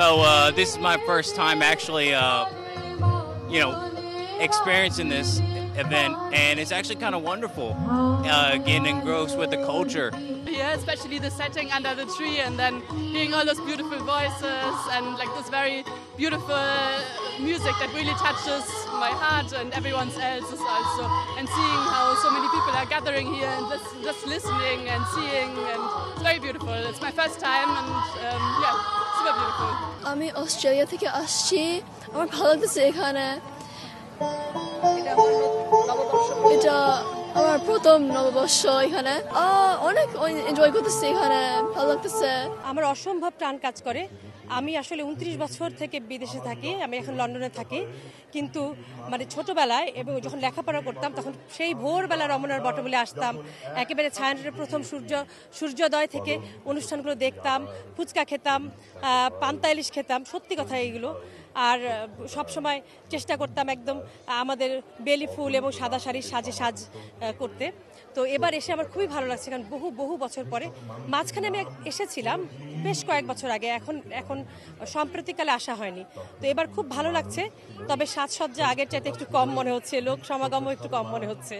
So this is my first time actually, experiencing this event, and it's actually kind of wonderful getting engrossed with the culture. Yeah, especially the setting under the tree and then hearing all those beautiful voices and like this very beautiful music that really touches my heart and everyone's else's also, and seeing how so many people are gathering here and just listening and seeing, and it's very beautiful. It's my first time and yeah, super beautiful. আমি Australia থেকে আসছি, আমার ভালো লাগতেছে এখানে। এটা আমার প্রথম নববর্ষ এখানে, অনেক এনজয় করতেছি এখানে, ভালো লাগতেছে। আমার অসম্ভব টান কাজ করে। আমি আসলে 29 বছর থেকে বিদেশে থাকি, আমি এখন লন্ডনে থাকি, কিন্তু মানে ছোটোবেলায় এবং যখন লেখাপড়া করতাম তখন সেই ভোরবেলা রমনার বটমূলে আসতাম, একেবারে ছায়ানটের প্রথম সূর্যোদয় থেকে অনুষ্ঠানগুলো দেখতাম, ফুচকা খেতাম, পান্তা ইলিশ খেতাম, সত্যি কথা এইগুলো। আর সব সময় চেষ্টা করতাম একদম আমাদের বেলি ফুল এবং সাদা শাড়ির সাজ করতে। তো এবার এসে আমার খুবই ভালো লাগছে, কারণ বহু বছর পরে। মাঝখানে আমি এসেছিলাম বেশ কয়েক বছর আগে, এখন সাম্প্রতিককালে আসা হয়নি। তো এবার খুব ভালো লাগছে, তবে সাজসজ্জা আগের চাইতে একটু কম মনে হচ্ছে, লোক সমাগমও একটু কম মনে হচ্ছে।